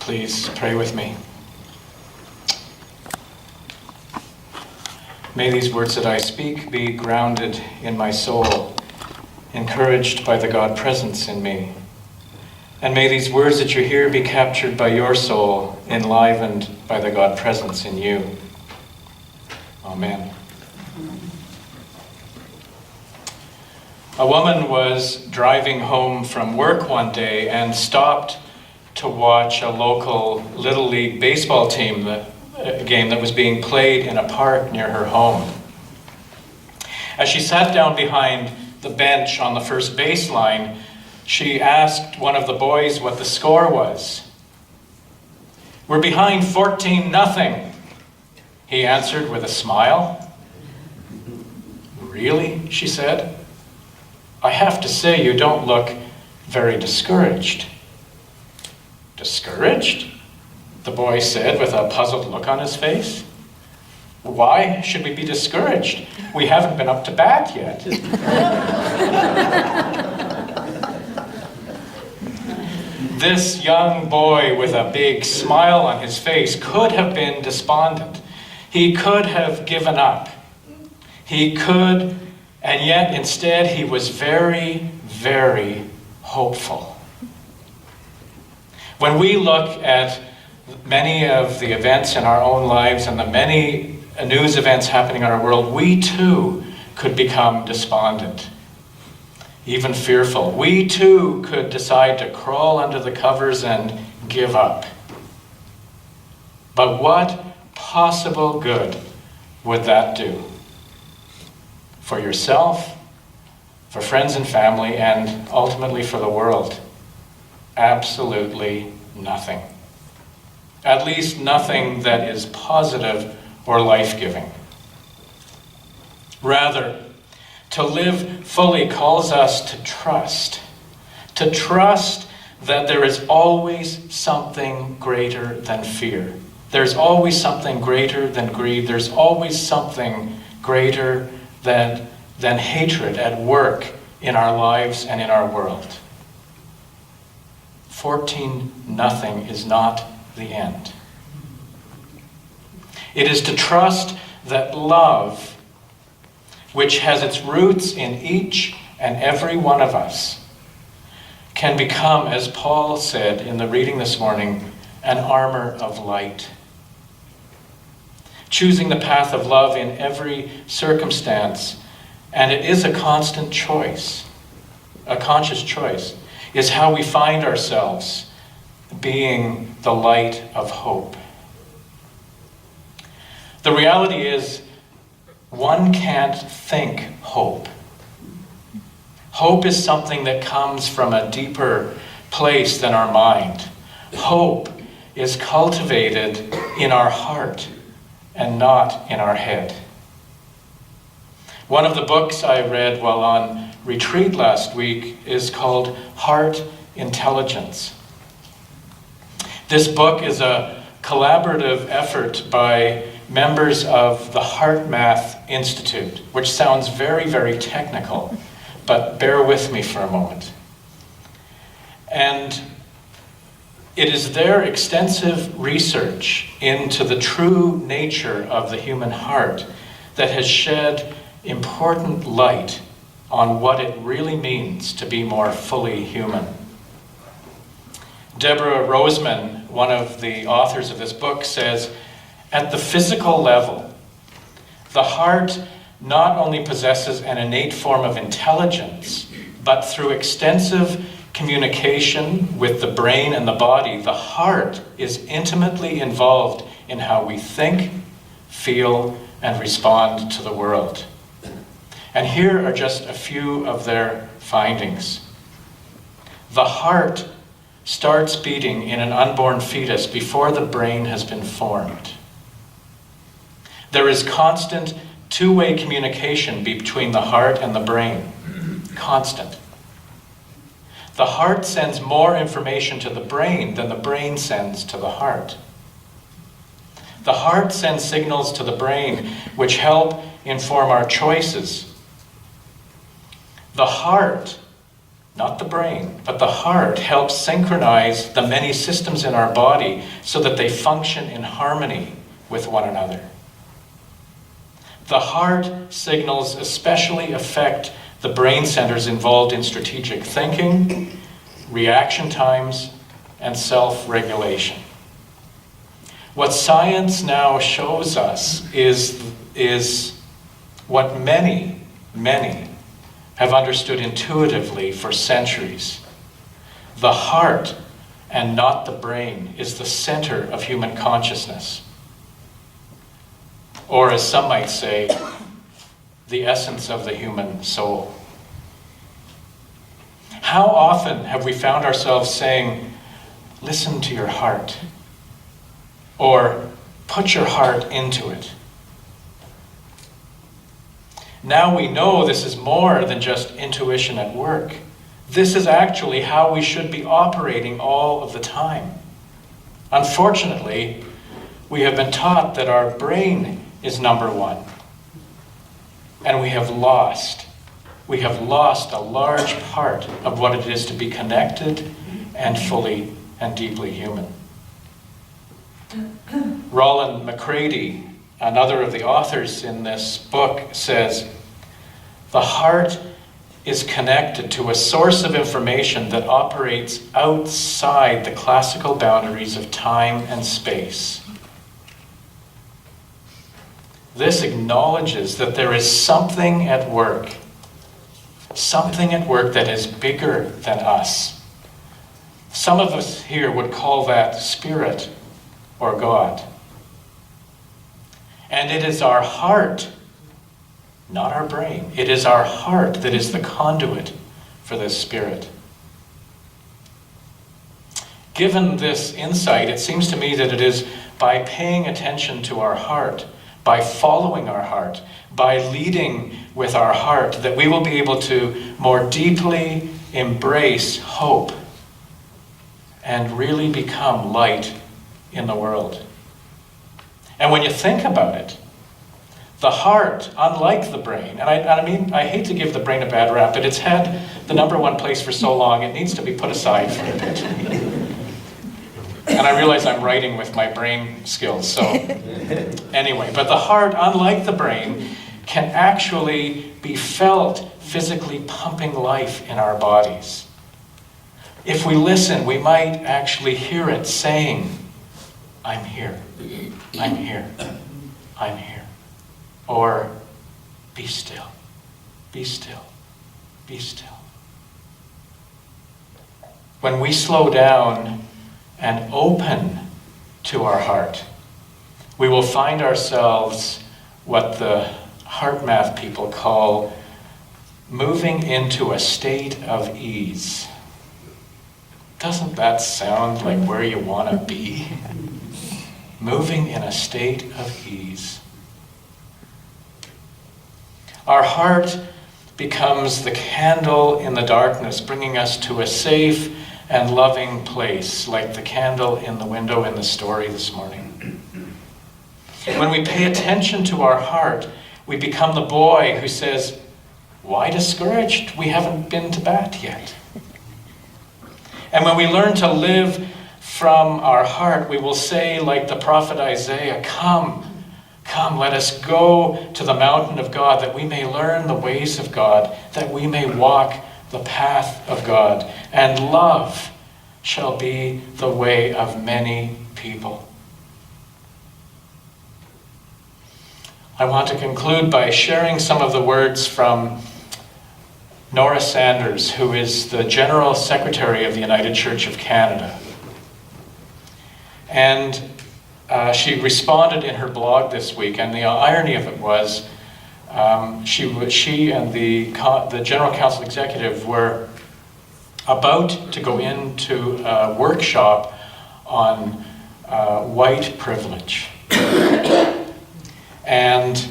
Please pray with me. May these words that I speak be grounded in my soul, encouraged by the God presence in me. And may these words that you hear be captured by your soul, enlivened by the God presence in you. Amen. A woman was driving home from work one day and stopped to watch a local Little League baseball team game that was being played in a park near her home. As she sat down behind the bench on the first baseline, she asked one of the boys what the score was. "We're behind 14-0, he answered with a smile. "Really?" she said. "I have to say you don't look very discouraged." "Discouraged?" the boy said with a puzzled look on his face. "Why should we be discouraged? We haven't been up to bat yet." This young boy with a big smile on his face could have been despondent. He could have given up. He could, and yet instead he was very, very hopeful. When we look at many of the events in our own lives and the many news events happening in our world, we too could become despondent, even fearful. We too could decide to crawl under the covers and give up. But what possible good would that do? For yourself, for friends and family, and ultimately for the world? Absolutely nothing. At least nothing that is positive or life-giving. Rather, to live fully calls us to trust that there is always something greater than fear. There's always something greater than greed. There's always something greater than hatred at work in our lives and in our world. 14-0 is not the end. It is to trust that love, which has its roots in each and every one of us, can become, as Paul said in the reading this morning, an armor of light. Choosing the path of love in every circumstance, and it is a constant choice, a conscious choice, is how we find ourselves being the light of hope. The reality is, one can't think hope. Hope is something that comes from a deeper place than our mind. Hope is cultivated in our heart and not in our head. One of the books I read while on retreat last week is called Heart Intelligence. This book is a collaborative effort by members of the Heart Math Institute, which sounds very, very technical, but bear with me for a moment. And it is their extensive research into the true nature of the human heart that has shed important light on what it really means to be more fully human. Deborah Roseman, one of the authors of this book, says, at the physical level, the heart not only possesses an innate form of intelligence, but through extensive communication with the brain and the body, the heart is intimately involved in how we think, feel, and respond to the world. And here are just a few of their findings. The heart starts beating in an unborn fetus before the brain has been formed. There is constant two-way communication between the heart and the brain. Constant. The heart sends more information to the brain than the brain sends to the heart. The heart sends signals to the brain which help inform our choices. The heart not the brain, but the heart, helps synchronize the many systems in our body so that they function in harmony with one another. The heart signals especially affect the brain centers involved in strategic thinking, reaction times, and self-regulation. What science now shows us is what many have understood intuitively for centuries. The heart, and not the brain, is the center of human consciousness. Or, as some might say, the essence of the human soul. How often have we found ourselves saying, "Listen to your heart," or "Put your heart into it"? Now we know this is more than just intuition at work. This is actually how we should be operating all of the time. Unfortunately, we have been taught that our brain is number one. And we have lost a large part of what it is to be connected and fully and deeply human. Roland McCready, another of the authors in this book, says, "The heart is connected to a source of information that operates outside the classical boundaries of time and space." This acknowledges that there is something at work that is bigger than us. Some of us here would call that spirit or God. And it is our heart, not our brain. It is our heart that is the conduit for this spirit. Given this insight, it seems to me that it is by paying attention to our heart, by following our heart, by leading with our heart, that we will be able to more deeply embrace hope and really become light in the world. And when you think about it, the heart, unlike the brain, and I hate to give the brain a bad rap, but it's had the number one place for so long, it needs to be put aside for a bit. And I realize I'm writing with my brain skills, so anyway. But the heart, unlike the brain, can actually be felt physically pumping life in our bodies. If we listen, we might actually hear it saying, "I'm here, I'm here, I'm here." Or, "Be still, be still, be still." When we slow down and open to our heart, we will find ourselves what the heart math people call moving into a state of ease. Doesn't that sound like where you want to be? Moving in a state of ease. Our heart becomes the candle in the darkness, bringing us to a safe and loving place, like the candle in the window in the story this morning. When we pay attention to our heart, we become the boy who says, "Why discouraged? We haven't been to bat yet." And when we learn to live from our heart, we will say, like the prophet Isaiah, "Come, come, let us go to the mountain of God, that we may learn the ways of God, that we may walk the path of God, and love shall be the way of many people." I want to conclude by sharing some of the words from Nora Sanders, who is the General Secretary of the United Church of Canada. And she responded in her blog this week, and the irony of it was she and the General Council Executive were about to go into a workshop on white privilege. And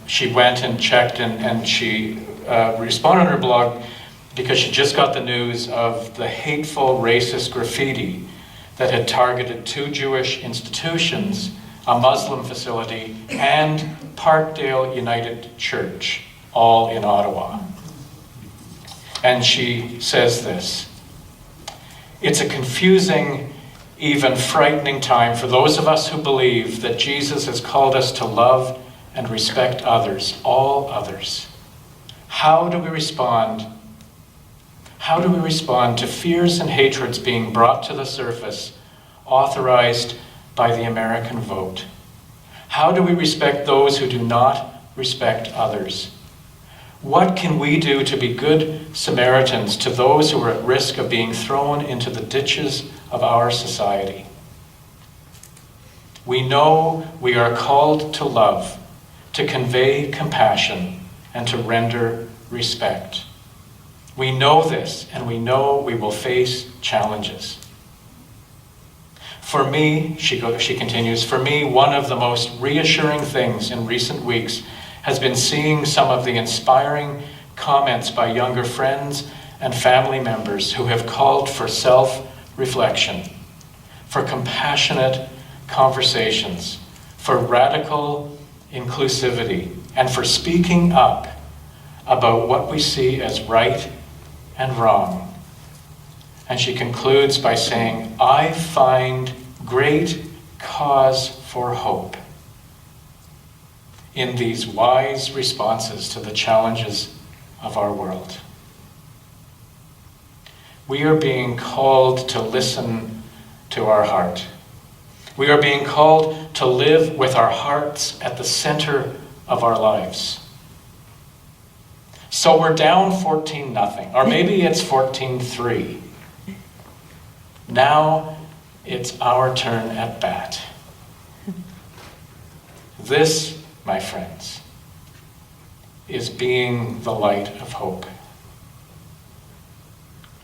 she went and checked, and she responded on her blog because she just got the news of the hateful racist graffiti that had targeted 2 Jewish institutions, a Muslim facility, and Parkdale United Church, all in Ottawa. And she says this: "It's a confusing, even frightening time for those of us who believe that Jesus has called us to love and respect others, all others. How do we respond? How do we respond to fears and hatreds being brought to the surface, authorized by the American vote? How do we respect those who do not respect others? What can we do to be good Samaritans to those who are at risk of being thrown into the ditches of our society? We know we are called to love, to convey compassion, and to render respect. We know this, and we know we will face challenges. For me," she continues, "for me, one of the most reassuring things in recent weeks has been seeing some of the inspiring comments by younger friends and family members who have called for self-reflection, for compassionate conversations, for radical inclusivity, and for speaking up about what we see as right and wrong." And she concludes by saying, "I find great cause for hope in these wise responses to the challenges of our world." We are being called to listen to our heart. We are being called to live with our hearts at the center of our lives. So we're down 14-0, or maybe it's 14-3. Now it's our turn at bat. This, my friends, is being the light of hope.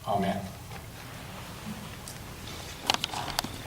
Amen.